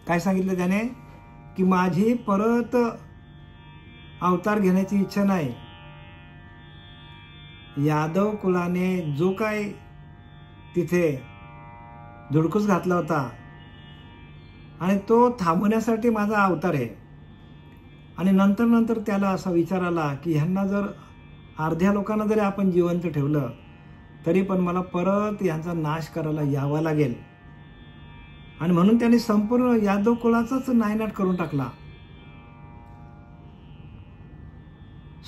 काय सांगितलं त्याने की माझी परत अवतार घेण्याची इच्छा नाही. यादव कुलाने जो काय तिथे धुडकूस घातला होता आणि तो थांबवण्यासाठी माझा अवतार आहे. आणि नंतर त्याला असा विचार आला की ह्यांना जर अर्ध्या लोकांना जरी आपण जिवंत ठेवलं तरी पण मला परत यांचा नाश करायला यावं लागेल. आणि म्हणून त्यांनी संपूर्ण यादव कुलाचाच नायनाट करून टाकला.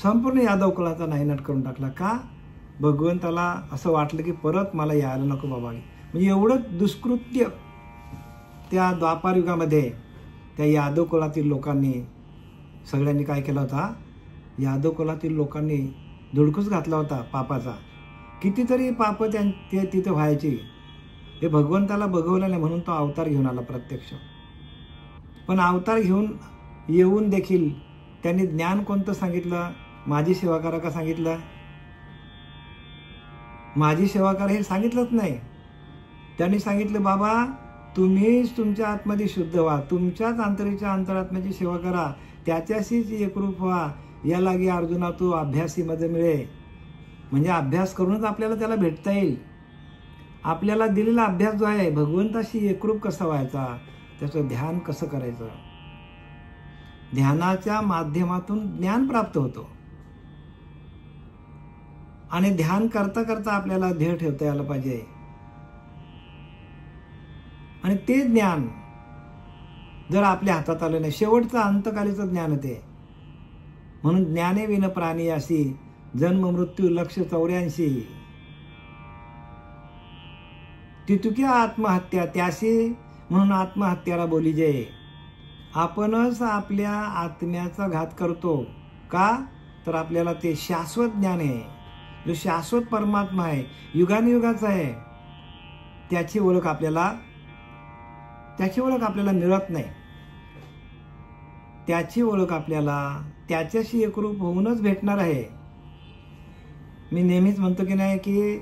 संपूर्ण यादव कुलाचा नायनाट करून टाकला. का? भगवंताला असं वाटलं की परत मला यायला नको बाबा. म्हणजे एवढं दुष्कृत्य त्या द्वापार युगामध्ये त्या यादव कुलातील लोकांनी सगळ्यांनी काय केला होता. यादव कुलातील लोकांनी धुडकूस घातला होता पापाचा. कितीतरी पाप ते तिथे व्हायची. हे भगवंताला बघवलं नाही म्हणून तो अवतार घेऊन आला प्रत्यक्ष. पण अवतार घेऊन येऊन देखील त्यांनी ज्ञान कोणतं सांगितलं. माझी सेवा करा का सांगितलं. माझी सेवा करा हे सांगितलंच नाही. त्यांनी सांगितलं बाबा तुम्हीच तुमच्या आतमध्ये शुद्ध व्हा, तुमच्याच अंतरीच्या अंतरात्म्याची सेवा करा, त्याच्याशीच एकरूप व्हा. या लागी अर्जुना तू अभ्यासीमध्ये मिळे. म्हणजे अभ्यास करूनच आपल्याला त्याला भेटता येईल. आपल्याला दिलेला अभ्यास जो आहे भगवंताशी एकरूप कसा व्हायचा, त्याचं ध्यान कसं करायचं. ध्यानाच्या माध्यमातून ज्ञान प्राप्त होतो. आणि ध्यान करता करता आपल्याला ध्येय ठेवता यायला पाहिजे. आणि ते ज्ञान जर आपल्या हातात आलं नाही, शेवटचं अंतकालीचं ज्ञान ते. म्हणून ज्ञाने विन प्राणी अशी जन्म मृत्यू लक्ष 84. तितुक्या आत्महत्या त्याशी म्हणून आत्महत्याला बोली जय. आपणच आपल्या आत्म्याचा घात करतो. का? तर आपल्याला ते शाश्वत ज्ञान आहे, जो शाश्वत परमात्मा आहे, युगानुयुगाचा आहे, त्याची ओळख आपल्याला मिळत नाही. त्याची ओळख आपल्याला त्याच्याशी एकरूप होऊनच भेटणार आहे. मी नेहमीच म्हणतो की नाही की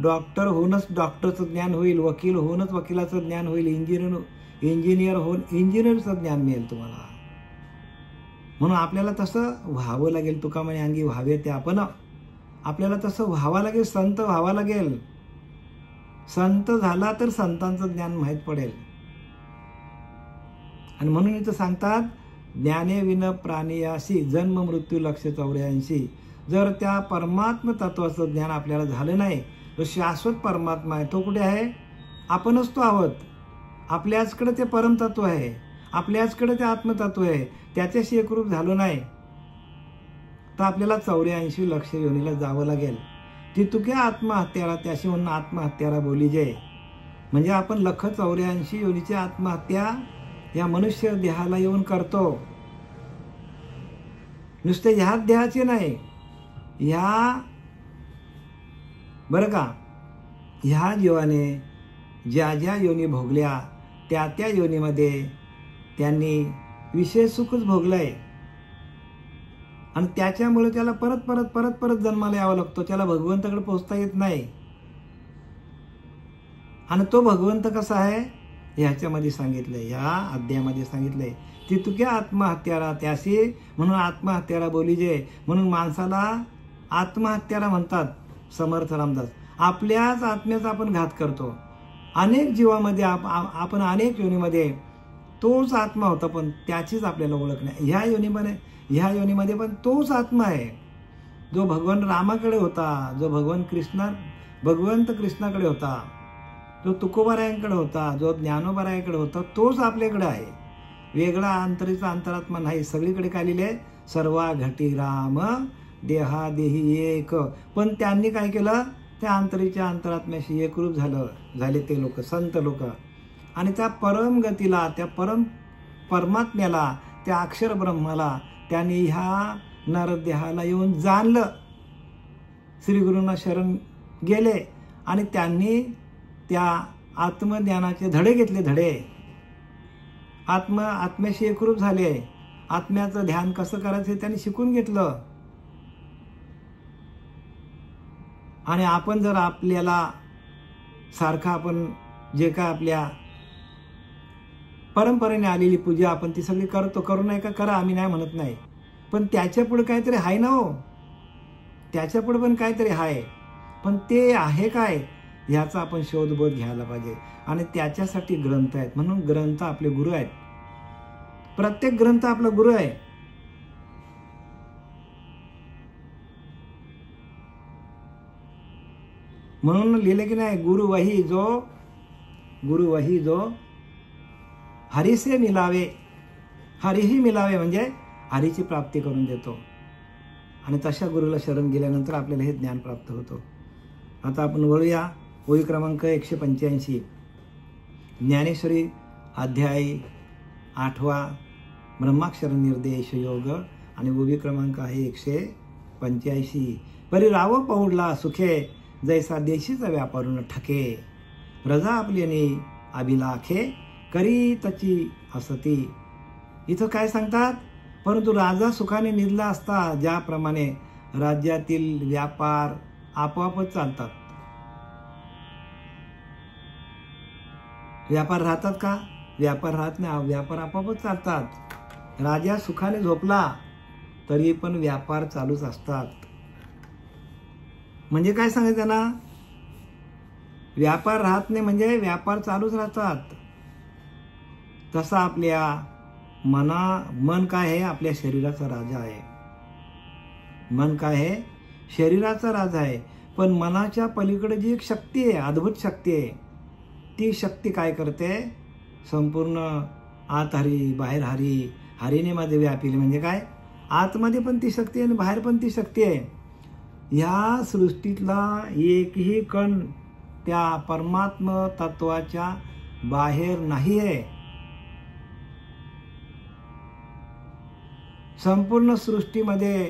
डॉक्टर होऊनच डॉक्टरचं ज्ञान होईल, वकील होऊनच वकिलाचं ज्ञान होईल, इंजिनियर होऊन इंजिनियरचं ज्ञान मिळेल तुम्हाला. म्हणून आपल्याला तसं व्हावं लागेल. तुका म्हणे अंगी व्हावे ते आपण. आपल्याला तसं व्हावं लागेल, संत व्हावं लागेल. संत झाला तर संतांचं ज्ञान माहीत पडेल. आणि म्हणून इथं सांगतात ज्ञाने विन प्राणियासी जन्म मृत्यू लक्ष 84. जर त्या परमात्म तत्वाचं ज्ञान आपल्याला झालं नाही, तो शाश्वत परमात्मा आहे, तो कुठे आहे? आपणच तो आहोत. आपल्याचकडे ते परमतत्व आहे, आपल्याचकडे ते आत्मतत्व आहे. त्याच्याशी एकरूप झालो नाही तर आपल्याला 84 लक्ष योनीला जावं लागेल. तितुक्या आत्महत्याला त्याशी म्हणून आत्महत्याला बोली जय. म्हणजे आपण 184 योनीची आत्महत्या या मनुष्य देहाला येऊन करतो. नुसते ह्याच देहाचे नाही, ह्या बरं का, ह्या जीवाने ज्या ज्या योनी भोगल्या त्या त्या योनीमध्ये त्यांनी विषय सुखच भोगलंय. आणि त्याच्यामुळे त्याला परत परत परत परत जन्माला यावं लागतो. त्याला भगवंताकडे पोहोचता येत नाही. आणि तो भगवंत कसा आहे ह्याच्यामध्ये सांगितलंय, ह्या अध्यायामध्ये सांगितलंय. तितुक्या आत्महत्याला त्याशी म्हणून आत्महत्याला बोली जे. म्हणून माणसाला आत्महत्याला म्हणतात समर्थ रामदास. आपल्याच आत्म्याचा आपण घात करतो. अनेक जीवामध्ये आपण अनेक योनीमध्ये तोच आत्मा होता, पण त्याचीच आपल्याला ओळख नाही. ह्या योनीमध्ये पण तोच आत्मा आहे जो भगवान रामाकडे होता, जो भगवंत कृष्णाकडे होता, जो तुकोबारायांकडे होता, जो ज्ञानोबारायांकडे होता, तोच आपल्याकडे आहे. वेगळा अंतरीचा अंतरात्मा नाही. सगळीकडे काय लिहिले? सर्वा घटी राम देहा देही एक. पण त्यांनी काय केलं? त्या अंतरीच्या अंतरात्म्याशी एकरूप झाले ते लोक, संत लोक. आणि त्या परम गतीला, त्या परमात्म्याला, त्या अक्षर ब्रह्माला त्यांनी ह्या नरदेहाला येऊन जाणलं. श्री गुरूंना शरण गेले आणि त्यांनी त्या आत्मज्ञानाचे धडे घेतले. धडे आत्म्याशी एकरूप झाले. आत्म्याचं ध्यान कसं करायचं हे त्यांनी शिकून घेतलं. आणि आपण जर आपल्याला सारखा आपण जे काय आपल्या परंपरेने आलेली पूजा आपण ती सगळी करतो, करू नये का? करा, आम्ही नाही म्हणत नाही, पण त्याच्या पुढे काहीतरी आहे ना हो, त्याच्या पुढे पण काहीतरी आहे, पण ते आहे काय ह्याचा आपण शोधबोध घ्यायला पाहिजे. आणि त्याच्यासाठी ग्रंथ आहेत, म्हणून ग्रंथ आपले गुरु आहेत. प्रत्येक ग्रंथ आपला गुरु आहे. म्हणून लिहिले की नाही, गुरु वही जो हरी से मिलावे, हरीही मिलावे म्हणजे हरीची प्राप्ती करून देतो. आणि तशा गुरुला शरण गेल्यानंतर आपल्याला हे ज्ञान प्राप्त होतो. आता आपण वळूया ओवी क्रमांक 185, ज्ञानेश्वरी अध्याय 8 ब्रह्माक्षर निर्देश योग, आणि ओवी क्रमांक आहे 185. परी राव पौडला सुखे, जैसा देशीचा व्यापारून ठके, रजा आपल्याने अभिलाखे, करी तची असती. इथं काय सांगतात? परंतु राजा सुखाने निधला असता, ज्याप्रमाणे राज्यातील व्यापार आपोआपच चालतात. व्यापार राहतात का? व्यापार राहत नाही, व्यापार आपोआपच चालतात. राजा सुखाने झोपला तरी पण व्यापार चालूच असतात. म्हणजे काय सांगायचं ना, व्यापार राहत नाही म्हणजे व्यापार चालूच राहतात. तसा आपल्या मन काय आहे? आपल्या शरीराचा राजा आहे. मन काय आहे? शरीराचा राजा आहे. पण मनाच्या पलीकडे जी एक शक्ती आहे, अद्भुत शक्ती आहे, ती शक्ती काय करते? संपूर्ण आत हरी बाहेर हरी, हरीने मध्ये व्यापिली. म्हणजे काय? आतमध्ये पण ती शक्ती आहे आणि बाहेर पण ती शक्ती आहे. या सृष्टीतला एकही कण त्या परमात्म तत्वाच्या बाहेर नाही आहे. संपूर्ण सृष्टीमध्ये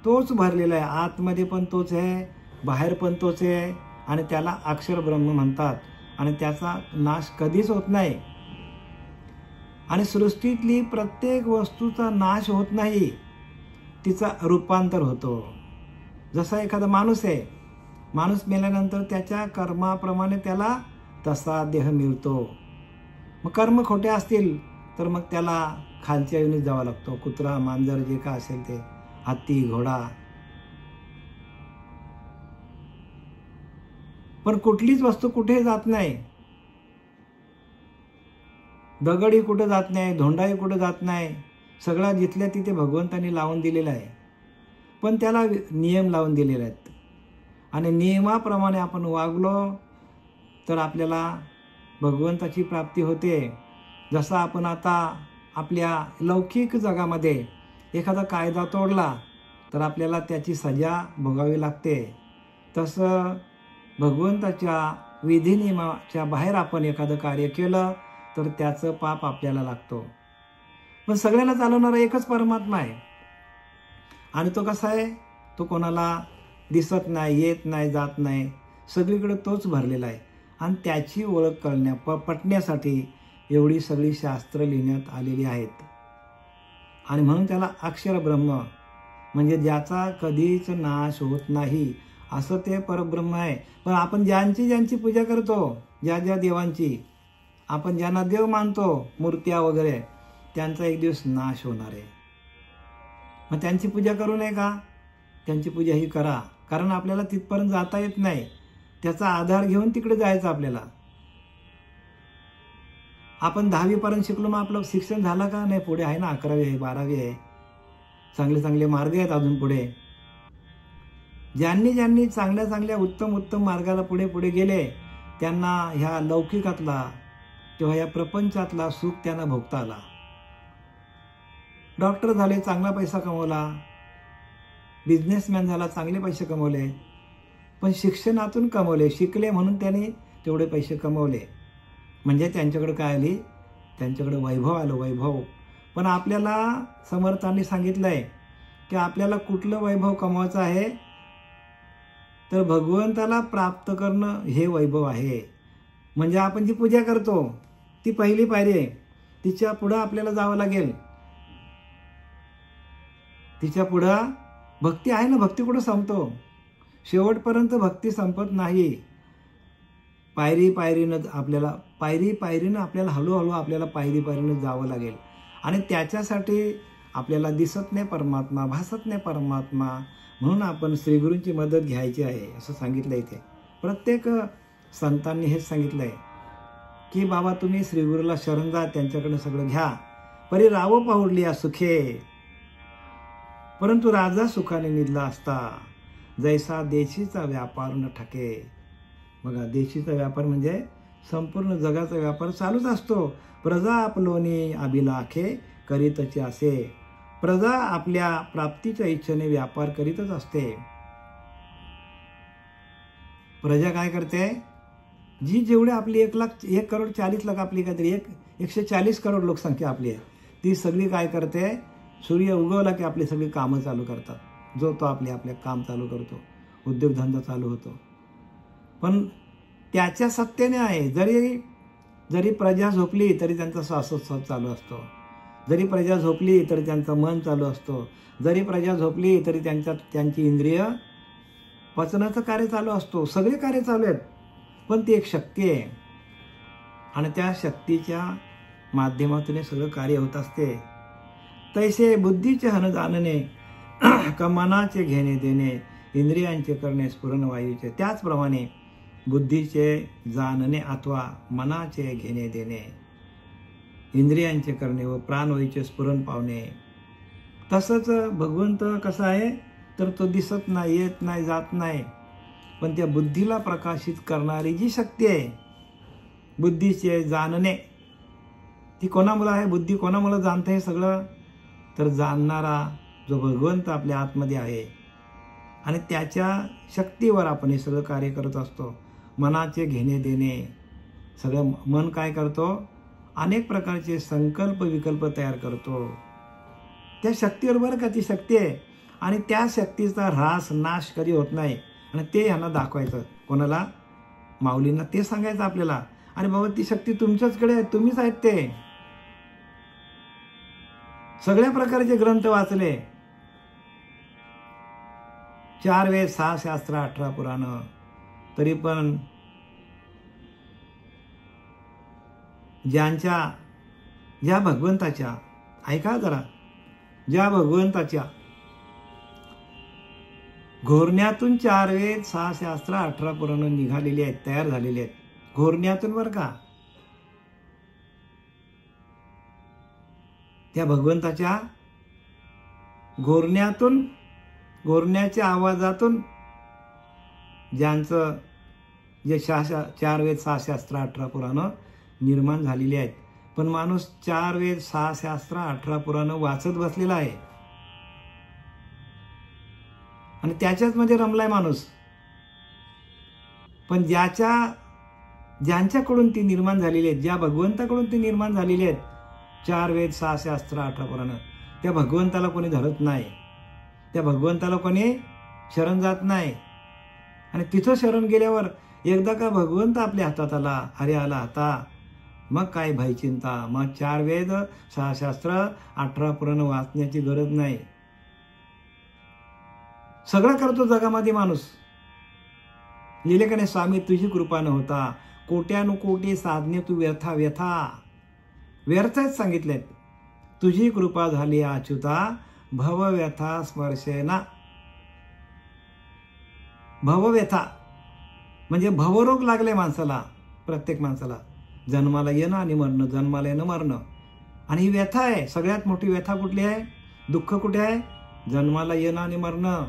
तोच भरलेला आहे. आतमध्ये पण तोच आहे, बाहेर पण तोच आहे, आणि त्याला अक्षर ब्रह्म म्हणतात. आणि त्याचा नाश कधीच होत नाही. आणि सृष्टीतली प्रत्येक वस्तूचा नाश होत नाही, तिचा रूपांतर होतो. जसा एखादा माणूस आहे, माणूस मेल्यानंतर त्याच्या कर्माप्रमाणे त्याला तसा देह मिळतो. मग कर्म खोटे असतील तर मग त्याला खालच्या योनीत जावं लागतो. कुत्रा, मांजर, जे काय असेल ते, हत्ती, घोडा. पण कुठलीच वस्तू कुठे जात नाही. दगडी कुठे जात नाही, धोंडाही कुठे जात नाही. सगळा जिथल्या तिथे भगवंतांनी लावून दिलेला आहे. पण त्याला नियम लावून दिलेले आहेत. आणि नियमाप्रमाणे आपण वागलो तर आपल्याला भगवंताची प्राप्ती होते. जसं आपण आता आपल्या लौकिक जगामध्ये एखादा कायदा तोडला तर आपल्याला त्याची सजा भोगावी लागते. तसं भगवंताच्या विधिनियमाच्या बाहेर आपण एखादं कार्य केलं तर त्याचं पाप आपल्याला लागतो. पण सगळ्याला चालवणारा एकच परमात्मा आहे. आणि तो कसा आहे? तो कोणाला दिसत नाही, येत नाही, जात नाही, सगळीकडे तोच भरलेला आहे. आणि त्याची ओळख पटण्यासाठी एवढी सगळी शास्त्र लिहिण्यात आलेली आहेत. आणि म्हणून त्याला अक्षर ब्रह्म म्हणजे ज्याचा कधीच नाश होत नाही असं ते परब्रह्म आहे. पण आपण ज्यांची पूजा करतो, ज्या देवांची आपण ज्यांना देव मानतो, मूर्त्या वगैरे, त्यांचा एक दिवस नाश होणार आहे. मग त्यांची पूजा करू नये का? त्यांची पूजा ही करा, कारण आपल्याला तिथपर्यंत जाता येत नाही. त्याचा आधार घेऊन तिकडे जायचं आपल्याला. आपण 10वी पर्यंत शिकलो, मग आपलं शिक्षण झालं का? नाही, पुढे आहे ना, 11वी आहे, 12वी आहे, चांगले मार्ग आहेत अजून पुढे. ज्यांनी चांगल्या उत्तम मार्गाला पुढे गेले त्यांना ह्या लौकिकातला किंवा या प्रपंचातला सुख त्यांना भोगता आला. डॉक्टर झाले, चांगला पैसा कमवला, बिझनेसमॅन झाला, चांगले पैसे कमवले, पण शिक्षणातून कमवले, शिकले म्हणून त्यांनी तेवढे पैसे कमवले. म्हणजे त्यांच्याकडे काय आली? त्यांच्याकडे वैभव आलं, वैभव. पण आपल्याला समर्थांनी सांगितलंय की आपल्याला कुठलं वैभव कमवायचं आहे? तर भगवंताला प्राप्त करणं हे वैभव आहे. म्हणजे आपण जी पूजा करतो ती पहिली पायरी आहे. तिच्या पुढं आपल्याला जावं लागेल. तिच्या पुढं भक्ती आहे ना, भक्ती कुठं संपतो? शेवटपर्यंत भक्ती संपत नाही. पायरी पायरीनं आपल्याला हळूहळू आपल्याला पायरी पायरीनं जावं लागेल. आणि त्याच्यासाठी आपल्याला दिसत नाही परमात्मा, भासत नाही परमात्मा, म्हणून आपण श्रीगुरूंची मदत घ्यायची आहे असं सांगितलं इथे. प्रत्येक संतांनी हेच सांगितलं आहे की बाबा तुम्ही श्रीगुरूला शरण जा, त्यांच्याकडे सगळं घ्या. परी राव पाहुडलिया सुखे, परंतु राजा सुखाने निधला असता, जैसा देशीचा व्यापार न ठके. बघा, देशीचा व्यापार म्हणजे संपूर्ण जगाचा व्यापार चालूच असतो. प्रजा आपलोनी अभिलाखे करीतचे असे. प्रजा आपल्या प्राप्तीच्या इच्छेने व्यापार करीतच असते. प्रजा काय करते? जी जेवढे आपली 1,40,00,000 आपली काहीतरी 140 करोड लोकसंख्या आपली आहे, ती सगळी काय करते? सूर्य उगवला की आपली सगळी कामं चालू करतात. जो तो आपले काम चालू करतो, उद्योगधंदा चालू होतो. पण त्याच्या सत्तेने आहे. जरी प्रजा झोपली तरी त्यांचा श्वासोच्छ्वास चालू असतो. जरी प्रजा झोपली तरी त्यांचं मन चालू असतो. जरी प्रजा झोपली तरी त्यांची इंद्रिय पचनाचं कार्य चालू असतो. सगळे कार्य चालू आहेत. पण ती एक शक्ती आहे आणि त्या शक्तीच्या माध्यमातून सगळं कार्य होत असते. तैसे बुद्धीचे हन जाणणे, का मनाचे घेणे देणे, इंद्रियांचे करणे स्फुरण वायूचे. त्याचप्रमाणे बुद्धीचे जाणणे अथवा मनाचे घेणे देणे, इंद्रियांचे करणे व प्राणवायूचे स्फुरण पावणे. तसंच भगवंत कसा आहे तर तो दिसत नाही, येत नाही, जात नाही. पण त्या बुद्धीला प्रकाशित करणारी जी शक्ती आहे, बुद्धीचे जाणणे, ती कोणामुळे आहे? बुद्धी कोणामुळे जाणते हे सगळं? तर जाणणारा जो भगवंत आपल्या आतमध्ये आहे आणि त्याच्या शक्तीवर आपण हे सगळं कार्य करत असतो. मनाचे घेणे देणे, सगळं मन काय करतो? अनेक प्रकारचे संकल्प विकल्प तयार करतो. त्या शक्तीवर बरं का, ती शक्ती आहे आणि त्या शक्तीचा ऱ्हास नाश कधी होत नाही. आणि ते ह्यांना दाखवायचं. कोणाला? माऊलींना ते सांगायचं आपल्याला. आणि बाबा ती शक्ती तुमच्याचकडे आहे, तुम्हीच आहेत. ते सगळ्या प्रकारचे ग्रंथ वाचले, 4 वेद, 6 शास्त्र, 18 पुराण, तरी पण ज्या भगवंताच्या, ऐका जरा, ज्या भगवंताच्या घोरण्यातून 4 वेद, 6 शास्त्र, 18 पुराण निघालेली आहेत, तयार झालेली आहेत. घोरण्यातून बरं का, त्या भगवंताच्या घोरण्यातून, घोरण्याच्या आवाजातून ज्यांचं जे 4 वेद, 6 शास्त्र, 18 पुराण निर्माण झालेली आहेत. पण माणूस 4 वेद, 6 शास्त्र, 18 पुराण वाचत बसलेला आहे आणि त्याच्याच मध्ये रमलाय माणूस. पण ज्यांच्याकडून ती निर्माण झालेली आहेत, ज्या भगवंताकडून ती निर्माण झालेली आहेत, 4 वेद, 6 शास्त्र, 18 पुराण, त्या भगवंताला कोणी धरत नाही. त्या भगवंताला कोणी शरण जात नाही. आणि तिथं शरण गेल्यावर एकदा का भगवंत आपल्या हातात आला, अरे आला आता, मग काय भय चिंता. मग 4 वेद, 6 शास्त्र, 18 पुराण वाचण्याची गरज नाही. सगळं करतो जगामध्ये माणूस. लिहिले का नाही, स्वामी तुझी कृपा न होता, कोट्यानुकोटी साधने तू व्यथा व्यर्थच सांगितलेत. तुझी कृपा झाली अच्युता, भवव्यथा स्पर्शेना. भवव्यथा म्हणजे भवरोग लागले माणसाला, प्रत्येक माणसाला. जन्माला येणं आणि मरणं, जन्माला येणं, मरणं. आणि ही व्यथा आहे. सगळ्यात मोठी व्यथा कुठली आहे? दुःख कुठे आहे? जन्माला येणं आणि मरणं.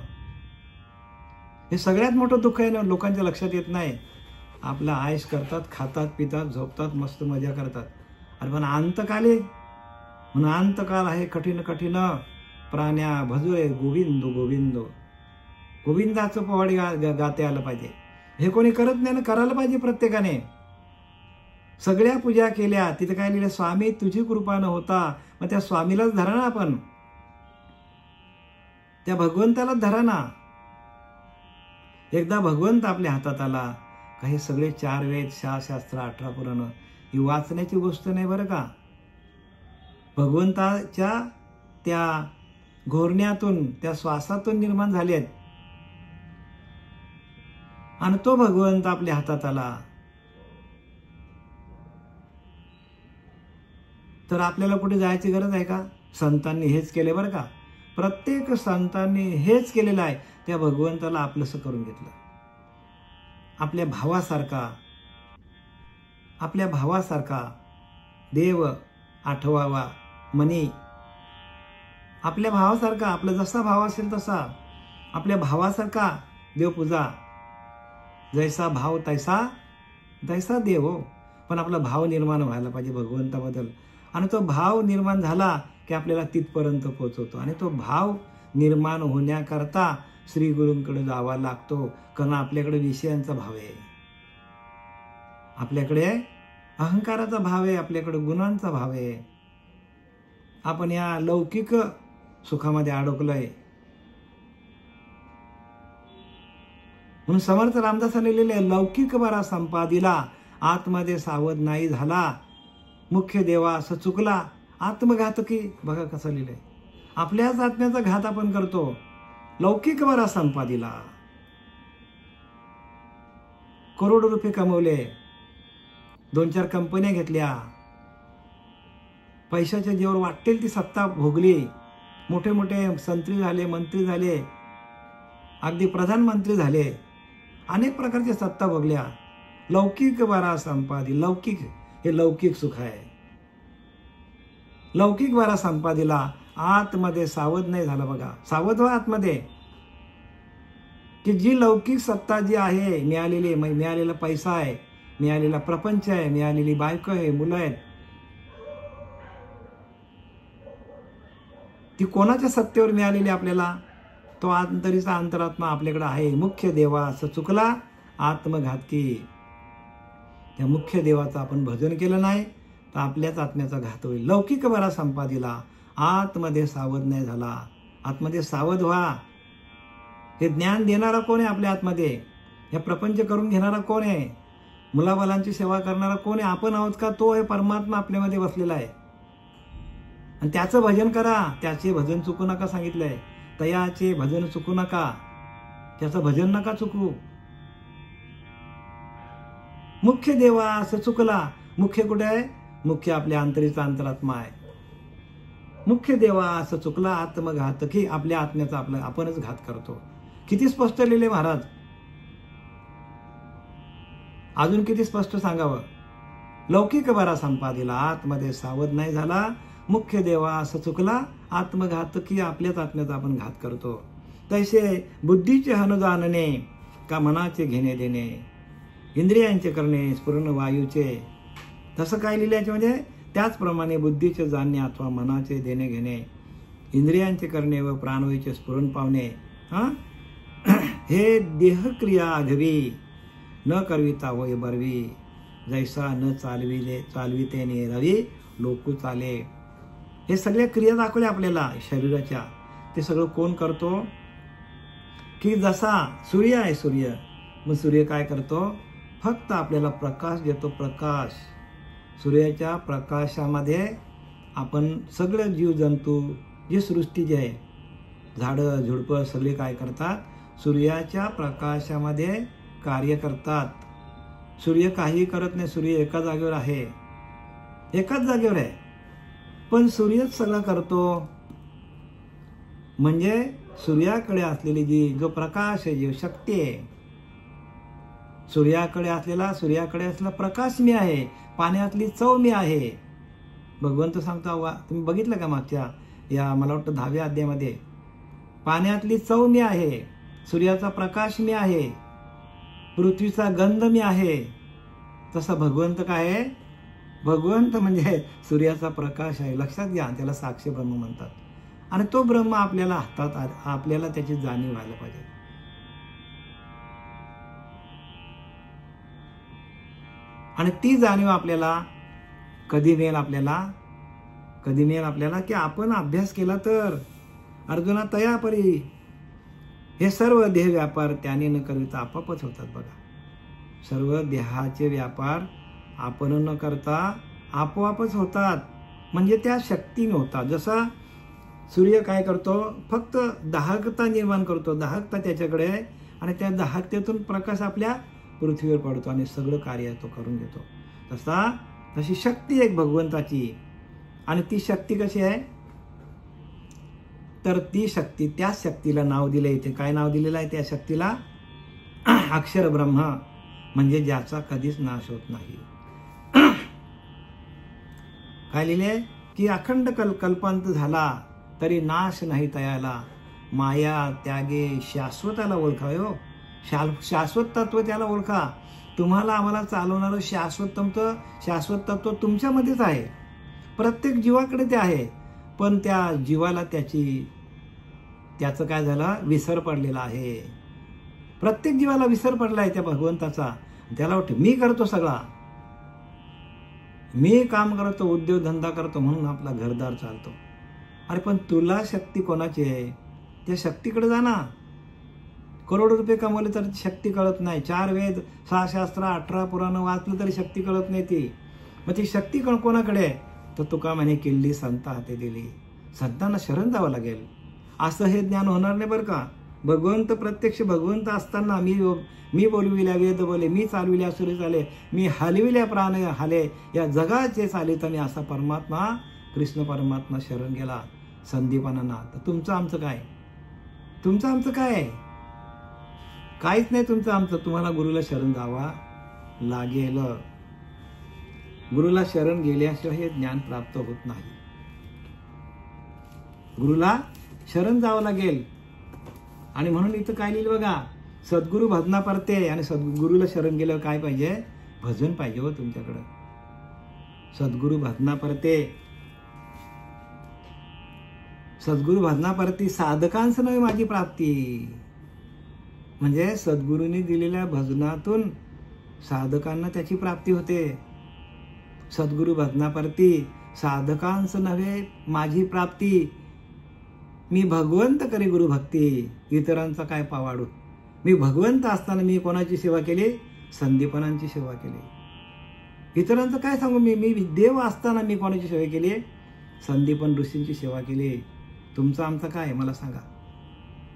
हे सगळ्यात मोठं दुःख आहे ना, लोकांच्या लक्षात येत नाही. आपला आयश करतात, खातात, पितात, झोपतात, मस्त मजा करतात. अरे पण अंतकाले, म्हणून अंतकाल आहे कठीण कठीण. प्राण्या भजुरे गोविंद गोविंद. गोविंदाचं पोवाडी गाते आलं पाहिजे. हे कोणी करत नाही ना, करायला पाहिजे प्रत्येकाने. सगळ्या पूजा केल्या, तिथे काय लिहिलं? स्वामी तुझी कृपा न होता. मग त्या स्वामीलाच धरा ना आपण, त्या भगवंतालाच धरा ना. एकदा भगवंत आपल्या हातात आला का हे सगळे 4 वेद, 6 शास्त्र, 18 पुराण ही वाचण्याची गोष्ट नाही बरं का. भगवंताच्या त्या घोरण्यातून, त्या श्वासातून निर्माण झाले आहेत. आणि तो भगवंत आपल्या हातात आला तर आपल्याला कुठे जायची गरज आहे का? संतांनी हेच केले बरं का. प्रत्येक संतांनी हेच केलेलं आहे. त्या भगवंताला आपलंसं करून घेतलं. आपल्या भावासारखा देव आठवावा मनी. आपल्या भावासारखा, आपला जसा भाव असेल तसा आपल्या भावासारखा देवपूजा. जैसा भाव तैसा देव हो. पण आपला भाव निर्माण व्हायला पाहिजे भगवंताबद्दल. आणि तो भाव निर्माण झाला की आपल्याला तिथपर्यंत पोहोचवतो. आणि तो भाव निर्माण होण्याकरता श्री गुरूंकडे जावा लागतो. कारण आपल्याकडे विषयांचा भाव आहे, आपल्याकडे अहंकाराचा भाव आहे, आपल्याकडे गुणांचा भाव आहे. आपण या लौकिक सुखामध्ये अडकलोय. म्हणून समर्थ रामदासांनी लिहिले, लौकिक बरा संपादिला, आतमध्ये सावध नाही झाला, मुख्य देवा असं चुकला, आत्मघातकी. बघा कसं लिहिलंय. आपल्याच आत्म्याचा घात आपण करतो. लौकिक बरा संपादिला, करोडो रुपये कमवले, 2-4 कंपन्या घेतल्या, पैशाच्या जीवावर वाटेल ती सत्ता भोगली, मोठे मोठे संत्री झाले, मंत्री झाले, अगदी प्रधानमंत्री झाले, अनेक प्रकारच्या सत्ता भोगल्या. लौकिक बरा संपादी, लौकिक हे लौकिक सुख आहे. लौकिक बरा संपादिला, आतमध्ये सावध नाही झाला. बघा, सावध व्हा आतमध्ये, की जी लौकिक सत्ता जी आहे, मिळालेला पैसा आहे, मिळालेला प्रपंच आहे, मिळालेली बायको आहे, मुलं आहेत, ती कोणाच्या सत्तेवर मिळालेली आपल्याला? तो अंतरीचा अंतरात्मा आपल्याकडे आहे. मुख्य देवा असं चुकला, आत्मघातकी. त्या मुख्य देवाचं आपण भजन केलं नाही तर आपल्याच आत्म्याचा घात होईल. लौकिक बरा संपादिला, आतमध्ये सावध नाही झाला. आतमध्ये सावध व्हा. हे ज्ञान देणारा कोण आहे आपल्या आतमध्ये? हे प्रपंच करून घेणारा कोण आहे? मुलाबालांची सेवा करणारा कोण आहे? आपण आहोत का? तो हे परमात्मा आपल्यामध्ये बसलेला आहे. आणि त्याचं भजन करा. त्याचे भजन चुकू नका सांगितलंय. तयाचे भजन चुकू नका, त्याचं भजन नका चुकू. मुख्य देवा असं चुकला. मुख्य कुठे आहे? मुख्य आपल्या अंतरीचा अंतरात्मा आहे. मुख्य देवा असं चुकला, आत्मघातकी. आपल्या आत्म्याचा आपणच घात करतो. किती स्पष्ट लिहिले महाराज. अजून किती स्पष्ट सांगावं. लौकिक बरा संपादिला, आतमध्ये सावध नाही झाला, मुख्य देवा असं चुकला, आत्मघातकी. आपल्याच आत्म्याचा आपण घात करतो. तैसे बुद्धीचे हन जाणणे, का मनाचे घेणे देणे, इंद्रियांचे करणे, स्फुरण वायूचे. तसं काय लिहिले याच्यामध्ये? त्याचप्रमाणे बुद्धीचे जाणणे अथवा मनाचे देणे घेणे, इंद्रियांचे करणे व प्राणवायूचे स्फुरण पावणे. हे देहक्रिया आघवी, न करविता होय बरवी, जैसा न चालविते ने रवी, लोकू चाले. हे सगळ्या क्रिया दाखवल्या आपल्याला शरीराच्या. ते सगळं कोण करतो? की जसा सूर्य आहे, सूर्य. मग सूर्य काय करतो? फक्त आपल्याला प्रकाश देतो. प्रकाश. सूर्याच्या प्रकाशामध्ये आपण सगळे जीवजंतू, जी सृष्टी जी आहे, झाडं झुडपं सगळे काय करतात? सूर्याच्या प्रकाशामध्ये कार्य करतात. सूर्य काही करत नाही. सूर्य एका जागेवर आहे, एकाच जागेवर आहे. पण सूर्यच सगळं करतो. म्हणजे सूर्याकडे असलेली जो प्रकाश आहे, जी शक्ती आहे, सूर्याकडे असलेला प्रकाश मी आहे. पाण्यातली चव मी आहे. भगवंत सांगतो, तुम्ही बघितलं का मागच्या या मला वाटतं 10व्या अध्यायामध्ये, पाण्यातली चव मी आहे, सूर्याचा प्रकाश मी आहे, पृथ्वीचा गंध मी आहे. तसा भगवंत काय आहे? भगवंत म्हणजे सूर्याचा प्रकाश आहे. लक्षात घ्या. त्याला साक्ष ब्रह्म म्हणतात. आणि तो ब्रह्म आपल्याला हातात, आपल्याला त्याची जाणीव व्हायला पाहिजे. आणि ती जाणीव आपल्याला कधी मिळेल? आपल्याला की आपण अभ्यास केला तर. अर्जुना तया परी, हे सर्व देह व्यापार त्याने न करता आपोआपच होतात. बघा, सर्व देहाचे व्यापार आपण न करता आपोआपच होतात. म्हणजे त्या शक्तीने होतात. जसा सूर्य काय करतो? फक्त दाहकता निर्माण करतो. दाहकता त्याच्याकडे आहे आणि त्या दाहकतेतून प्रकाश आपल्या पृथ्वीवर पडतो आणि सगळं कार्य तो करून घेतो. तशी शक्ती एक भगवंताची. आणि ती शक्ती कशी आहे, तर ती शक्ती, त्या शक्तीला नाव दिलं इथे. काय नाव दिलेलं आहे त्या शक्तीला? अक्षर ब्रह्म, म्हणजे ज्याचा कधीच नाश होत नाही. काय लिहिले की अखंड कल्पांत झाला तरी नाश नाही तयाला, माया त्यागे शाश्वताला ओळखा. हो, शाश्वत तत्व त्याला ओळखा. तुम्हाला आम्हाला चालवणारं शाश्वत तत्व तुमच्यामध्येच आहे. प्रत्येक जीवाकडे ते आहे, पण त्या जीवाला त्याचं काय झालं, विसर पडलेला आहे. प्रत्येक जीवाला विसर पडला आहे त्या भगवंताचा. त्याला वाटतं मी करतो सगळा, मी काम करतो, उद्योगधंदा करतो, म्हणून आपला घरदार चालतो. अरे पण तुला शक्ती कोणाची आहे? त्या शक्तीकडे जा ना. करोडो रुपये कमवले तर शक्ती कळत नाही. 4 वेद, 6 शास्त्र, 18 पुराण वाचलं तरी शक्ती कळत नाही ती. मग ती शक्ती कोणाकडे? तर तुका म्हणे किल्ली संत हाती दिली. संतांना शरण जावं लागेल. असं हे ज्ञान होणार नाही बरं का. भगवंत प्रत्यक्ष भगवंत असताना मी बोलविल्या वेद बोले, मी चालविल्या सुरे चाले, मी हलविल्या प्राण हाले, या जगाचे चालित मी असा परमात्मा, कृष्ण परमात्मा शरण गेला संदीपानांना. तर तुमचं आमचं काय? तुमचं आमचं काय? काहीच नाही तुमचं आमचं. तुम्हाला गुरुला शरण जावा लागेल. गुरुला शरण गेल्याशिवाय हे ज्ञान प्राप्त होत नाही. गुरुला शरण जावं लागेल. आणि म्हणून इथं काय लिहिलं बघा, सद्गुरु भजना परते. आणि सद्गुरूला शरण गेल्यावर काय पाहिजे? भजन पाहिजे हो तुमच्याकडं. सद्गुरु भजना परते, सद्गुरु भजना परती, साधकांच नव्हे माझी प्राप्ती. म्हणजे सद्गुरूंनी दिलेल्या भजनातून साधकांना त्याची प्राप्ती होते. सद्गुरु भजना परती, साधकांच नव्हे माझी प्राप्ती. मी भगवंत करी गुरु भक्ती, इतरांचा काय पावाडू. मी भगवंत असताना मी कोणाची सेवा केली? संदीपनांची सेवा केली. इतरांचं काय सांगू मी देव असताना मी कोणाची सेवा केली? संदीपन ऋषींची सेवा केली. तुमचं आमचं काय मला सांगा.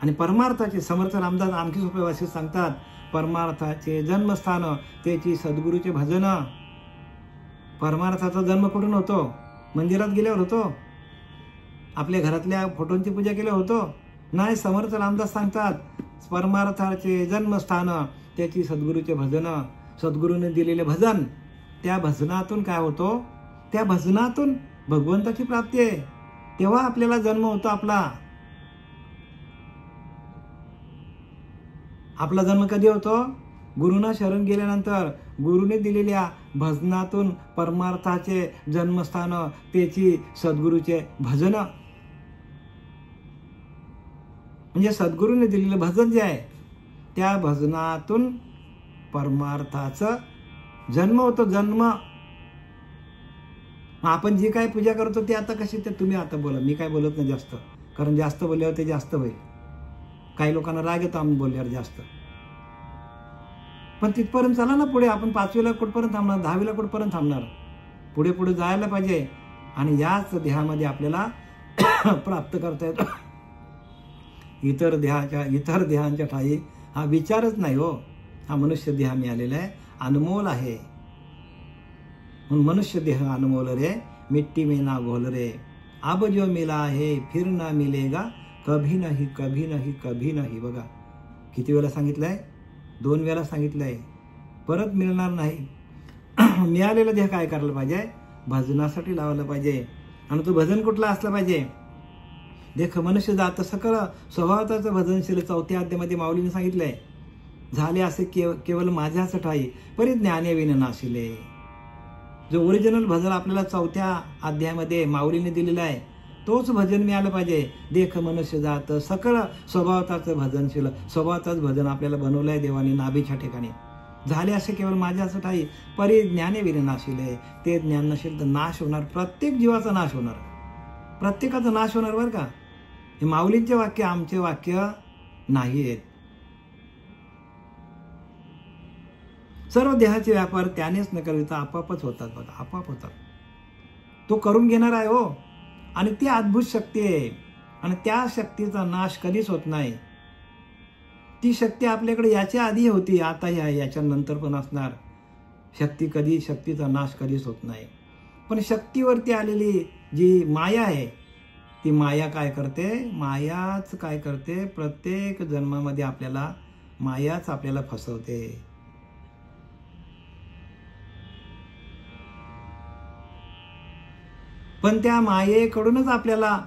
आणि परमार्थाचे समर्थ रामदास आणखी सोपे भाषेत सांगतात, परमार्थाचे जन्मस्थान त्याची सद्गुरूचे भजन. परमार्थाचा जन्म कुठून होतो? मंदिरात गेल्यावर होतो? आपल्या घरातल्या फोटोंची पूजा केल्यावर होतो? नाही. समर्थ रामदास सांगतात परमार्थाचे जन्मस्थान त्याची सद्गुरूचे भजन, सद्गुरूने दिलेले भजन. त्या भजनातून काय होतो? त्या भजनातून भगवंताची प्राप्ती आहे. तेव्हा आपल्याला जन्म होतो आपला. आपला जन्म कधी होतो? गुरुना शरण गेल्यानंतर. गुरुने दिलेल्या भजनातून परमार्थाचे जन्मस्थान त्याची सद्गुरूचे भजन. म्हणजे सद्गुरूने दिलेलं भजन जे आहे त्या भजनातून परमार्थाचा जन्म होतो. जन्म. आपण जी काय पूजा करतो ती आता कशी, ते तुम्ही आता बोला. मी काय बोलत नाही जास्त, कारण जास्त बोलल्यावर ते जास्त होईल. काही लोकांना राग येतो आम्ही बोलल्यावर जास्त. पण तिथपर्यंत चला ना पुढे. आपण 5वीला कुठपर्यंत थांबणार? 10वीला कुठपर्यंत थांबणार? पुढे पुढे जायला पाहिजे. आणि याच देहामध्ये आपल्याला प्राप्त करता येतो. इतर देहांच्या ठाई हा विचारच नाही हो. हा मनुष्य देह मिळालेला आहे, अनमोल आहे. म्हणून मनुष्य देह अनमोल रे, मिट्टी में ना घोल रे. अब जो मिला है फिर ना मिलेगा, कभी नाही कभी नाही कभी नाही. बघा किती वेळा सांगितलंय? 2 वेळा सांगितलंय. परत मिळणार नाही. मिळालेलं देह काय करायला पाहिजे? भजनासाठी लावलं पाहिजे. आणि तो भजन कुठला असला पाहिजे? देख मनुष्य जात सकळ स्वभावताचं भजनशील 4थ्या अध्यायामध्ये माऊलीने सांगितलंय. झाले असे केवळ माझ्याच ठाई, परी ज्ञाने विन नाशिले. जो ओरिजिनल भजन आपल्याला 4थ्या अध्यायामध्ये माऊलीने दिलेला आहे तोच भजन मिळालं पाहिजे. देख मनुष्य जात सकळ स्वभावताचं भजनशील. स्वभावताच भजन आपल्याला बनवलं आहे देवाने नाभीच्या ठिकाणी. झाले असे केवळ माझ्याच ठाई, परी ज्ञाने विन नाशिले. ते ज्ञान नसेल तर नाश होणार. प्रत्येक जीवाचा नाश होणार. प्रत्येकाचा नाश होणार बरं का. हे माऊलींचे वाक्य आमचे वाक्य नाही आहेत. सर्व देहाचे व्यापार त्यानेच न करता आपापच होतात. बघा आपाप होतात. तो करून घेणार आहे हो. आणि ती अद्भुत शक्ती आहे. आणि त्या शक्तीचा नाश कधीच होत नाही. ती शक्ती आपल्याकडे याच्या आधी होती, आता याच्या नंतर पण असणार. शक्तीचा नाश कधीच होत नाही. पण शक्तीवरती आलेली जी माया आहे ती माया काय करते, मायाच काय करते, प्रत्येक जन्मामध्ये आपल्याला मायाच आपल्याला फसवते. पण त्या मायेकडूनच आपल्याला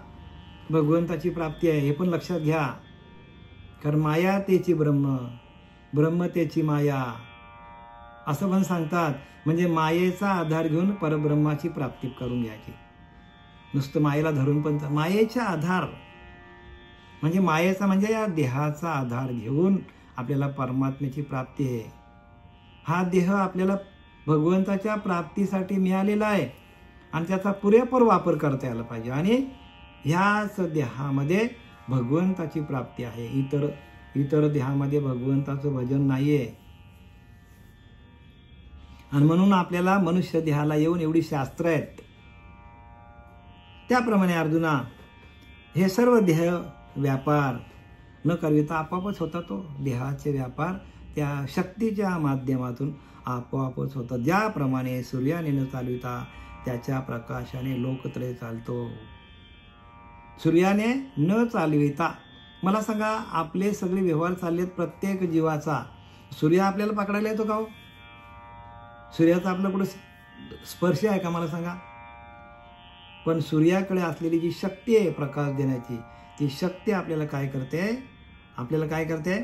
भगवंताची प्राप्ती आहे हे पण लक्षात घ्या. कारण माया तेची ब्रह्म, ब्रह्म तेची माया असं पण सांगतात. म्हणजे मायेचा आधार घेऊन परब्रह्माची प्राप्ती करून घ्यायची. नुसतं मायेला धरून पण मायेचा आधार म्हणजे मायेचा म्हणजे या देहाचा आधार घेऊन आपल्याला परमात्म्याची प्राप्ती आहे. हा देह आपल्याला भगवंताच्या प्राप्तीसाठी मिळालेला आहे आणि त्याचा पुरेपूर वापर करता यायला पाहिजे. आणि ह्याच देहामध्ये भगवंताची प्राप्ती आहे. इतर देहामध्ये भगवंताचं भजन नाहीये. आणि म्हणून आपल्याला मनुष्य देहाला येऊन एवढी शास्त्र आहेत. त्याप्रमाणे अर्जुना हे सर्व देह व्यापार न करविता आपोआपच होता. तो देहाचे व्यापार त्या शक्तीच्या माध्यमातून आपोआपच होतात. ज्याप्रमाणे सूर्याने न चालविता त्याच्या प्रकाशाने लोकत्रय चालतो. सूर्याने न चालविता मला सांगा, आपले सगळे व्यवहार चाललेत प्रत्येक जीवाचा. सूर्य आपल्याला पकडायला येतो का हो? सूर्याचा आपला कुठे स्पर्श आहे का मला सांगा? पण सूर्याकडे असलेली जी शक्ती आहे प्रकाश देण्याची, ती शक्ती आपल्याला काय करते, आपल्याला काय करते,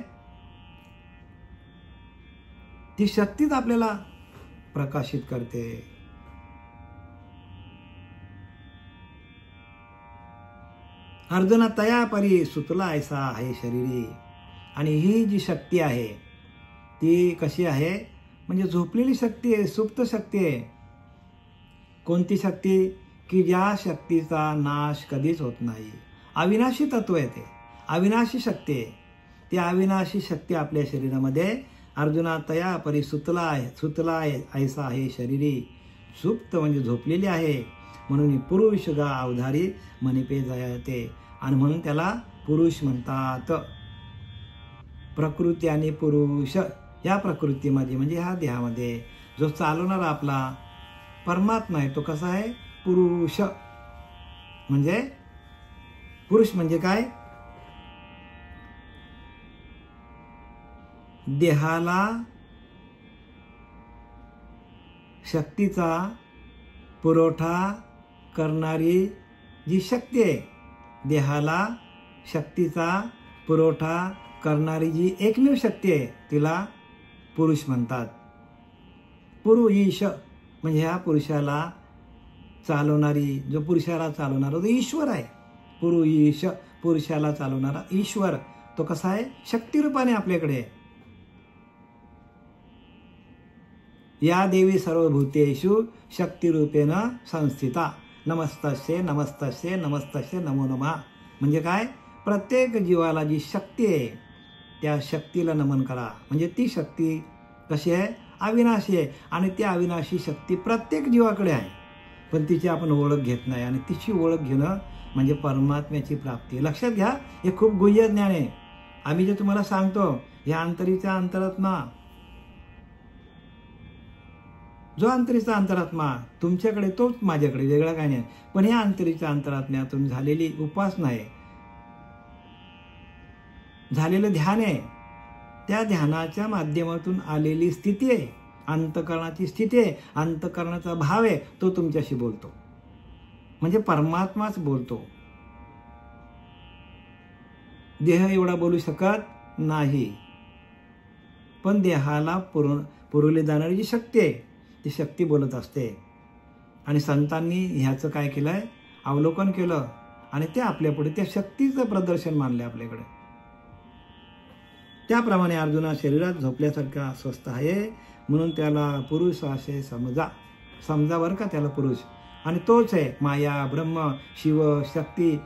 ती शक्तीच आपल्याला प्रकाशित करते. अर्जुना तया परी सुतला ऐसा आहे शरीरी. आणि ही जी शक्ती आहे ती कशी आहे, म्हणजे झोपलेली शक्ती आहे, सुप्त शक्ती आहे. कोणती शक्ती? की ज्या शक्तीचा नाश कधीच होत नाही. अविनाशी तत्व आहे ते, अविनाशी शक्ती आहे. ती अविनाशी शक्ती आपल्या शरीरामध्ये अर्जुना तया परी सुतला आहे ऐसा आहे शरीरी. सुप्त म्हणजे झोपलेली आहे. म्हणून पुरुष गा अवधारी मनिपे जयते. आणि म्हणून त्याला पुरुष म्हणतात. प्रकृती आणि पुरुष या प्रकृतीमध्ये म्हणजे ह्या देहामध्ये जो चालवणारा आपला परमात्मा आहे तो कसा आहे? पुरुष. म्हणजे पुरुष म्हणजे काय? देहाला शक्तीचा पुरवठा करणारी जी शक्ती आहे, देहाला शक्तीचा पुरवठा करणारी जी एकमेव शक्ती आहे तिला पुरुष म्हणतात. पुरुष म्हणजे ह्या पुरुषाला चालवणारी, जो पुरुषाला चालवणारा तो ईश्वर आहे. पुरुष पुरुषाला चालवणारा ईश्वर तो कसा आहे? शक्तिरूपाने आपल्याकडे. या देवी सर्वभूतेषु शक्तिरूपेण संस्थिता नमस्तस्ये नमस्तस्ये नमस्तस्ये नमो नमः. म्हणजे काय? प्रत्येक जीवाला जी शक्ती आहे त्या शक्तीला नमन करा. म्हणजे ती शक्ती कशी आहे? अविनाशी आहे. आणि ती अविनाशी शक्ती प्रत्येक जीवाकडे आहे, पण तिची आपण ओळख घेत नाही. आणि तिची ओळख घेणं म्हणजे परमात्म्याची प्राप्ती. लक्षात घ्या, हे खूप गुह्य ज्ञान आहे. आम्ही जे तुम्हाला सांगतो या अंतरीचा अंतरात्मा, जो अंतरीचा अंतरात्मा तुमच्याकडे तोच माझ्याकडे, वेगळा काय नाही. पण या अंतरीच्या अंतरात्म्यातून झालेली उपासना आहे, झालेलं ध्यान आहे, त्या ध्यानाच्या माध्यमातून आलेली स्थिती आहे, अंतःकरणाची स्थिती आहे, अंतःकरणाचा भाव आहे, तो तुमच्याशी बोलतो. म्हणजे परमात्माच बोलतो. देह एवढा बोलू शकत नाही. पण देहाला पुरवली जाणारी जी शक्ती आहे ती शक्ती बोलत असते. आणि संतांनी ह्याचं काय केलंय? अवलोकन केलं आणि ते आपल्यापुढे त्या शक्तीचं प्रदर्शन मानले आपल्याकडे. त्याप्रमाणे अर्जुना शरीरात झोपल्यासारखा अस्वस्थ आहे, म्हणून त्याला पुरुष असे समजा बरं का त्याला पुरुष. आणि तोच आहे माया, ब्रह्म, शिव, शक्ती,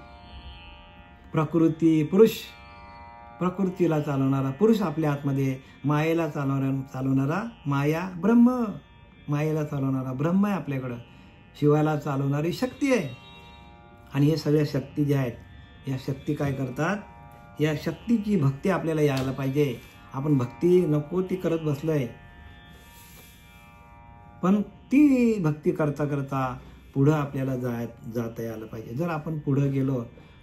प्रकृती. पुरुष प्रकृतीला चालवणारा पुरुष आपल्या आतमध्ये, मायेला चालवणारा माया, ब्रह्म, मायेला चालवणारा ब्रह्म आहे आपल्याकडं, शिवाला चालवणारी शक्ती आहे. आणि हे सगळ्या शक्ती ज्या आहेत या शक्ती काय करतात? या शक्तीची भक्ती आपल्याला यायला पाहिजे. आपण भक्ती नको ती करत बसलोय, पण ती भक्ती करता करता पुढं आपल्याला जाता यायला पाहिजे. जर आपण पुढं गेलो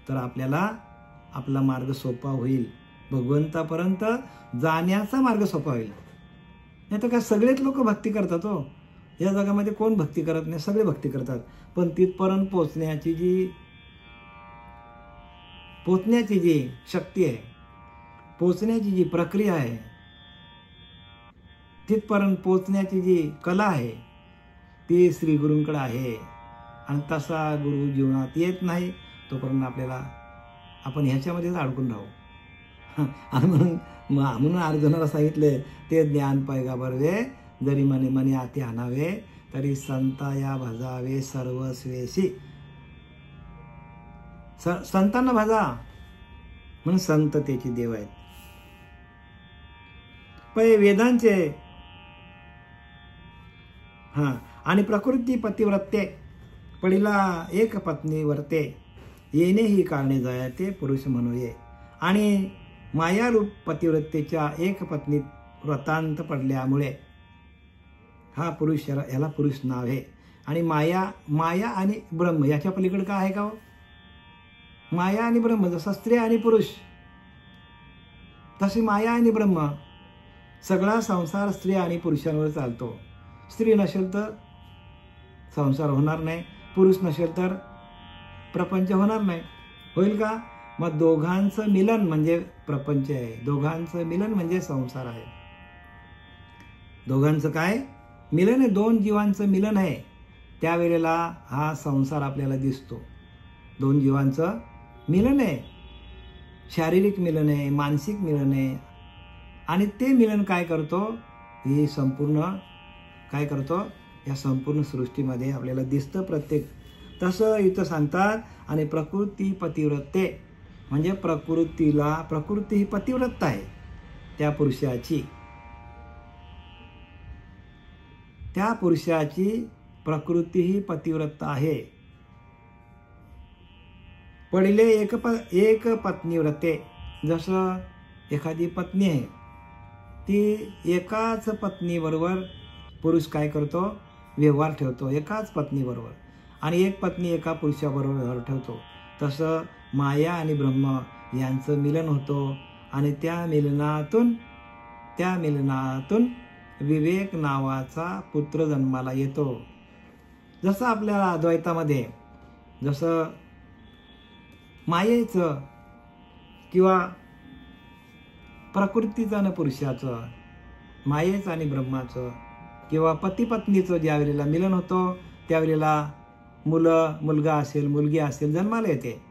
तर आपल्याला आपला मार्ग सोपा होईल, भगवंतापर्यंत जाण्याचा मार्ग सोपा होईल. नाही तर काय सगळेच लोक भक्ती करतात हो. या जगामध्ये कोण भक्ती करत नाही, सगळे भक्ती करतात. पण तिथपर्यंत पोचण्याची जी शक्ती आहे, पोचण्याची जी प्रक्रिया आहे, तिथपर्यंत पोचण्याची जी कला आहे ती श्री गुरूंकडे आहे. आणि तसा गुरु जीवनात येत नाही तोपर्यंत आपण ह्याच्यामध्येच अडकून राहू. आणि म्हणून अर्जुनाला सांगितले, ते ज्ञान पैगाबरवे जरी मने मने आती आणावे, तरी संता या भजावे सर्वस्वेशी. संतांना भजा म्हणून संत त्याची देव आहेत. पै वेदांचे आणि प्रकृती पतिव्रते पडिला एक पत्नी वर्ते, येणे ही कारणे जयाते पुरुष म्हणूये. आणि मायारूप पतिव्रतेच्या एक पत्नी व्रतांत पडल्यामुळे हा पुरुष, याला पुरुष नाव आहे. आणि माया आणि ब्रह्म याच्या पलीकडे काय आहे का हो? माया आणि ब्रह्म, जसा स्त्री आणि पुरुष तशी माया आणि ब्रह्म. सगळा संसार स्त्री आणि पुरुषांवर चालतो. स्त्री नसेल तर संसार होणार नाही, पुरुष नसेल तर प्रपंच होणार नाही. होईल का? मग दोघांचं मिलन म्हणजे प्रपंच आहे, दोघांचं मिलन म्हणजे संसार आहे. दोघांचं काय मिलन आहे? दोन जीवांचं मिलन आहे. त्यावेळेला हा संसार आपल्याला दिसतो. दोन जीवांचं मिलन आहे, शारीरिक मिलन आहे, मानसिक मिलन आहे. आणि ते मिलन काय करतो? ही संपूर्ण काय करतो? या संपूर्ण सृष्टीमध्ये आपल्याला दिसतं प्रत्येक. तसं इथं सांगतात. आणि प्रकृती पतिव्रते म्हणजे प्रकृती ही पतिव्रता आहे त्या पुरुषाची प्रकृती ही पतिव्रता आहे. पडिले एक पत्नी व्रते, जसं एखादी पत्नी आहे, ती एकाच पत्नीबरोबर पुरुष काय करतो? व्यवहार ठेवतो एकाच पत्नीबरोबर. आणि एक पत्नी एका पुरुषाबरोबर व्यवहार ठेवतो. तसं माया आणि ब्रह्म यांचं मिलन होतं. आणि त्या मिलनातून विवेक नावाचा पुत्र जन्माला येतो. जसं आपल्याला अद्वैतामध्ये जसं मायेचं किंवा प्रकृतीचं आणि पुरुषाचं, मायेचं आणि ब्रह्माचं किंवा पती पत्नीचं ज्या वेळेला मिलन होतं त्यावेळेला मुलगा असेल मुलगी असेल जन्माला येते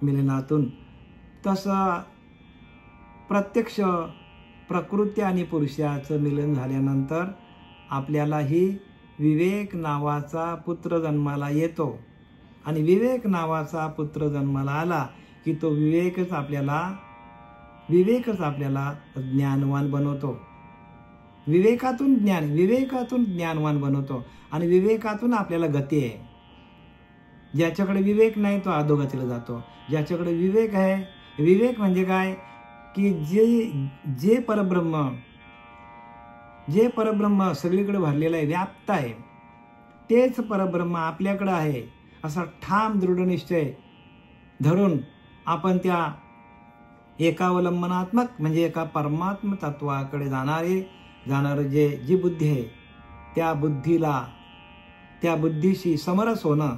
मिलनातून. तसं प्रत्यक्ष प्रकृती आणि पुरुषाचं मिलन झाल्यानंतर आपल्याला ही विवेक नावाचा पुत्र जन्माला येतो. आणि विवेक नावाचा पुत्र जन्माला आला की तो विवेकच आपल्याला ज्ञानवान बनवतो. विवेकातून ज्ञानवान बनवतो. आणि विवेकातून आपल्याला गती आहे. ज्याच्याकडे विवेक नाही तो अधोगतीला जातो. ज्याच्याकडे विवेक आहे, विवेक म्हणजे काय की जे परब्रह्म सगळीकडे भरलेलं आहे, व्याप्त आहे, तेच परब्रह्म आपल्याकडे आहे असा ठाम दृढ निश्चय धरून आपण त्या एकावलंबनात्मक म्हणजे एका परमात्म तत्वाकडे जाणारे जी बुद्धी आहे त्या बुद्धीशी समरस होणं.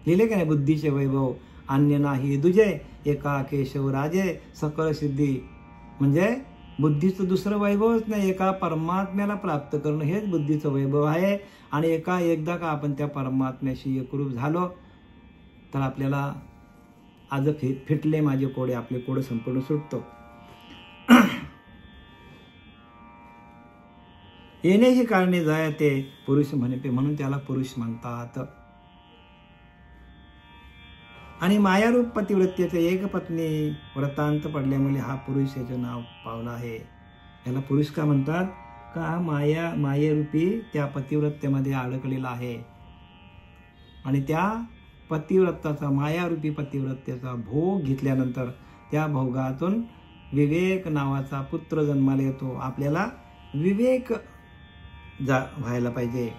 लिहिले का नाही? बुद्धीचे वैभव अन्य नाही दुजे, एका केशव राजे सकळ सिद्धी. म्हणजे बुद्धीचं दुसरं वैभवच नाही, एका परमात्म्याला प्राप्त करणं हेच बुद्धीचं वैभव आहे. आणि एकदा का आपण त्या परमात्म्याशी एकरूप झालो तर आपल्याला आज फिटले माझे कोडे, आपले कोडे संपूर्ण सुटतो. येणे ही कारणे जायते पुरुष म्हणते, म्हणून त्याला पुरुष म्हणतात. आणि मायारूप पतिव्रतेचे एक पत्नी व्रतांत पडल्यामुळे हा पुरुष याचे नाव पावलं आहे. याला पुरुष का म्हणतात? का हा मायेरूपी त्या पतिव्रतेमध्ये अडकलेला आहे. आणि त्या मायारूपी पतिव्रतेचा भोग घेतल्यानंतर त्या भोगातून विवेक नावाचा पुत्र जन्माला येतो. आपल्याला विवेक व्हायला पाहिजे.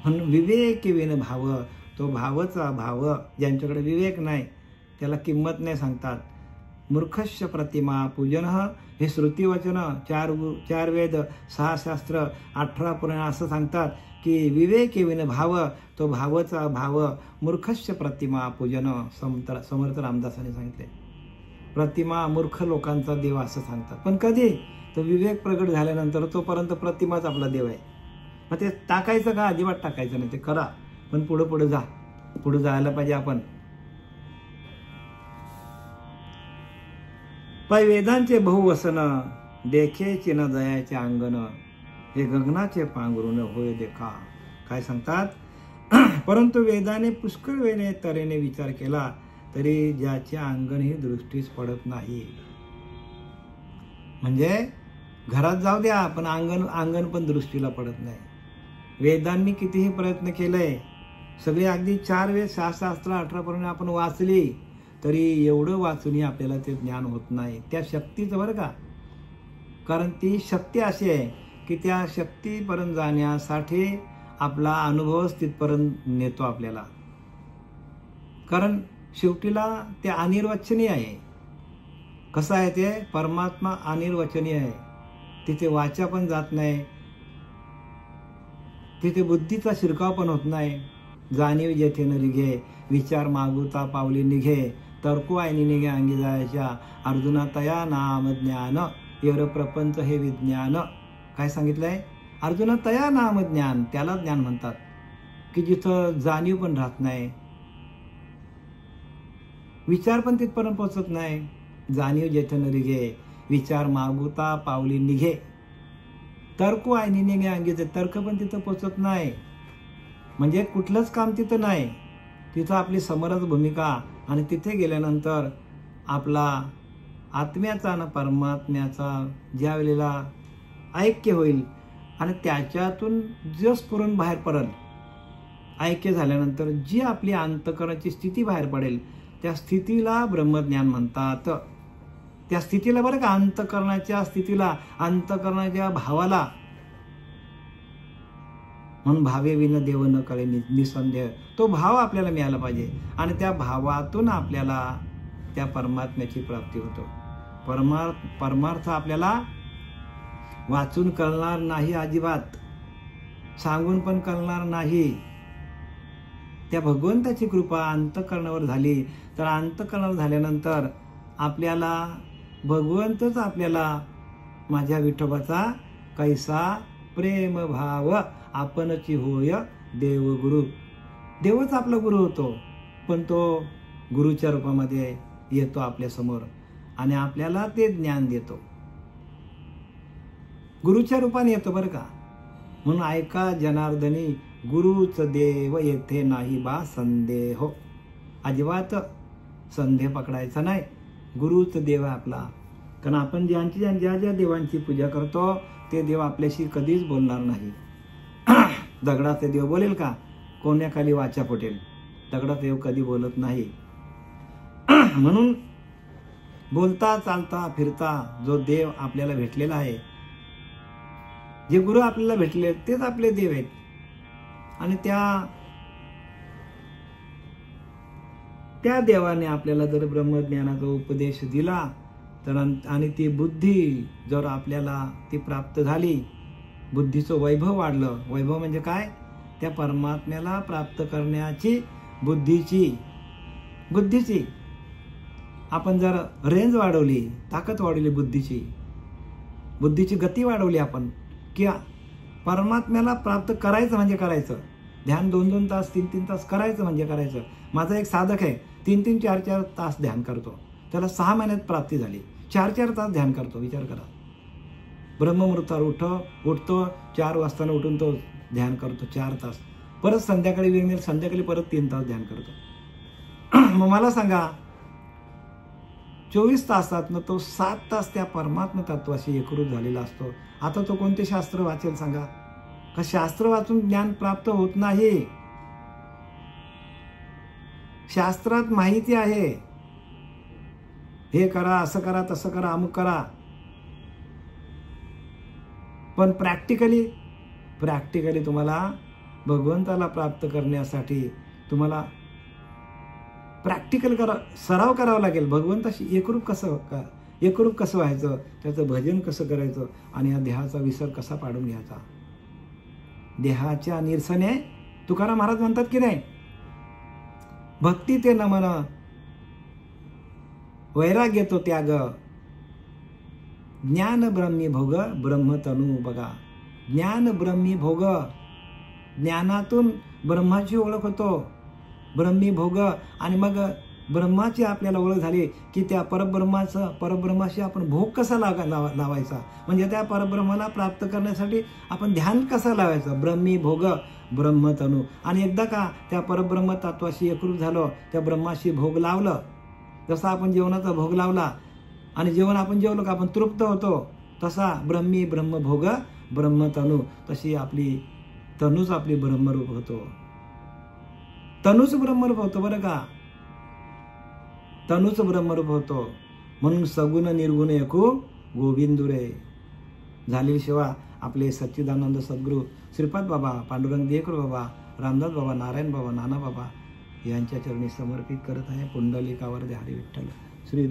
म्हणून विवेक विन भाव, तो भावचा भाव, ज्यांच्याकडे विवेक नाही त्याला किंमत नाही सांगतात. मूर्खस्य प्रतिमा पूजन, हे श्रुतिवचन 4 वेद 6 शास्त्र 18 पुराण असं सांगतात की विवेक विन भाव, तो भावचा भाव. मूर्खस्य प्रतिमा पूजन, समर्थ रामदासांनी सांगितले. प्रतिमा मूर्ख लोकांचा देव असं सांगतात. पण कधी? तो विवेक प्रगट झाल्यानंतर. तोपर्यंत प्रतिमाच आपला देव आहे. मग ते टाकायचं का? अजिबात टाकायचं नाही. ते करा, पण पुढे जा. पुढे जायला पाहिजे आपण. पाय वेदांचे बहुवसन, देखे चिन दयाचे अंगण, हे गगनाचे पांघरून होय देखा. काय सांगतात? परंतु वेदाने पुष्कळ वेळेने तऱ्हेने विचार केला तरी ज्याचे अंगण ही दृष्टीस पडत नाही. म्हणजे घरात जाऊ द्या, पण अंगण पण दृष्टीला पडत नाही. वेदांनी कितीही प्रयत्न केले, सगळे अगदी 4 वेद 6 शास्त्र 18 पुराणे आपण वाचली तरी एवढं वाचूनही आपल्याला ते ज्ञान होत नाही. त्या शक्तीचं बरं का, कारण ती शक्ती अशी आहे की त्या शक्तीपर्यंत जाण्यासाठी आपला अनुभव तिथपर्यंत नेतो आपल्याला. कारण शेवटीला ते अनिर्वचनीय आहे. कसं आहे ते? परमात्मा अनिर्वचनीय आहे. तिथे वाचा पण जात नाही, तिथे बुद्धीचा शिरकाव पण होत नाही. जाणीव जेथे न रिघे, विचार मागुता पावली निघे, तर्को आयनी निघे अंगी जायच्या, अर्जुना तया नाम ज्ञान, एवढं प्रपंच हे विज्ञान. काय सांगितलंय? अर्जुना तया नाम ज्ञान, त्याला ज्ञान म्हणतात की जिथं जाणीव पण राहत नाही, विचार पण तिथपर्यंत पोहोचत नाही. जाणीव जेथे न रिघे, विचार मागुता पावली निघे, तर्को आयनी निघे अंगीचे, तर्क पण तिथं पोहोचत नाही. म्हणजे कुठलंच काम तिथं नाही. तिथं आपली समरस भूमिका. आणि तिथे गेल्यानंतर आपला आत्म्याचा आणि परमात्म्याचा ज्या वेळेला ऐक्य होईल आणि त्याच्यातून जो स्फुरण बाहेर पडेल, ऐक्य झाल्यानंतर जी आपली अंतःकरणाची स्थिती बाहेर पडेल, त्या स्थितीला ब्रह्मज्ञान म्हणतात. त्या स्थितीला बरं का, अंतःकरणाच्या स्थितीला, अंतःकरणाच्या भावाला. म्हणून भावे विन देव न कळे निसंदेह, तो भाव आपल्याला मिळाला पाहिजे. आणि त्या भावातून आपल्याला त्या परमात्म्याची प्राप्ती होतो. परमार्थ आपल्याला वाचून कळणार नाही, अजिबात सांगून पण कळणार नाही. त्या भगवंताची कृपा अंतःकरणावर झाली तर अंतःकरणावर झाल्यानंतर आपल्याला भगवंतच आपल्याला माझ्या विठोबाचा कैसा प्रेम भाव आपणची होय देवगुरु. देवच आपला गुरु होतो, पण तो गुरुच्या रूपामध्ये येतो आपल्या समोर आणि आपल्याला ते ज्ञान देतो. गुरुच्या रूपाने येतो बरं का. म्हणून ऐका जनार्दनी, गुरुच देव येथे नाही बा संदेह. अजिबात संदेह पकडायचा नाही. गुरुच देव आहे आपला. कारण आपण ज्या ज्या देवांची पूजा करतो ते देव आपल्याशी कधीच बोलणार नाही. दगडाचे देव बोलेल का? कोण्याखाली वाचा फुटेल. दगडाचा देव कधी बोलत नाही. म्हणून बोलता चालता फिरता जो देव आपल्याला भेटलेला आहे, जे गुरु आपल्याला भेटले तेच आपले देव आहेत. आणि त्या देवाने आपल्याला जर ब्रह्मज्ञानाचा उपदेश दिला तर आणि ती बुद्धी जर आपल्याला ती प्राप्त झाली, बुद्धीचं वैभव वाढलं. वैभव म्हणजे काय? त्या परमात्म्याला प्राप्त करण्याची बुद्धीची आपण जर रेंज वाढवली, ताकद वाढवली, बुद्धीची गती वाढवली आपण, की परमात्म्याला प्राप्त करायचं म्हणजे करायचं. ध्यान 2-2 तास 3-3 तास करायचं म्हणजे करायचं. माझा एक साधक आहे 3-3 4-4 तास ध्यान करतो. त्याला 6 महिन्यात प्राप्ती झाली. 4-4 तास ध्यान करतो. विचार करा. ब्रह्ममुहूर्तावर उठतो 4 वाजता उठून तो ध्यान करतो 4 तास. परत संध्याकाळी वेळ मिळेल, संध्याकाळी परत 3 तास ध्यान करतो. मग मला सांगा 24 तासातनं तो 7 तास त्या परमात्म तत्वाशी एकरूप झालेला असतो. आता तो कोणते शास्त्र वाचेल सांगा? का शास्त्र वाचून ज्ञान प्राप्त होत नाही. शास्त्रात माहिती आहे, हे करा, असं करा, तसं करा, अमुक करा. पण प्रॅक्टिकली तुम्हाला भगवंताला प्राप्त करण्यासाठी तुम्हाला प्रॅक्टिकल सराव करावा लागेल. भगवंताशी एकरूप कसं व्हायचं, त्याचं भजन कसं करायचं आणि या देहाचा विसर कसा पाडून घ्यायचा. देहाच्या निरसने तुकाराम महाराज म्हणतात की नाही, भक्ती ते नमन वैराग्य तो त्याग ज्ञान ब्रह्मी भोग ब्रह्मतनू. बघा, ज्ञान ब्रह्मी भोग, ज्ञानातून ब्रह्माची ओळख होतो, ब्रह्मी भोग. आणि मग ब्रह्माची आपल्याला ओळख झाली की त्या परब्रह्माशी आपण भोग कसा लावायचा, म्हणजे त्या परब्रह्माला प्राप्त करण्यासाठी आपण ध्यान कसा लावायचं, ब्रह्मी भोग ब्रह्मतनू. आणि एकदा का त्या परब्रह्म तत्वाशी एकरूप झालो, त्या ब्रह्माशी भोग लावलं, जसा आपण जेवणाचा भोग लावला आणि जेवण आपण जेवलो का आपण तृप्त होतो, तसा ब्रह्मी ब्रह्मभोग ब्रह्मतनू, तशी आपली तनूच आपली ब्रह्मरूप होतो. तनूच ब्रह्मरूप होतो बरं का, तनूच ब्रह्मरूप होतो. म्हणून सगुण निर्गुण एकू गोविंदुरे झालेली सेवा आपले सच्चिदानंद सद्गुरू श्रीपाद बाबा, पांडुरंग देवकर बाबा, रामदास बाबा, नारायण बाबा, नाना बाबा यांच्या चरणी समर्पित करत आहे. पुंडलिकावर हरी विठ्ठल. श्री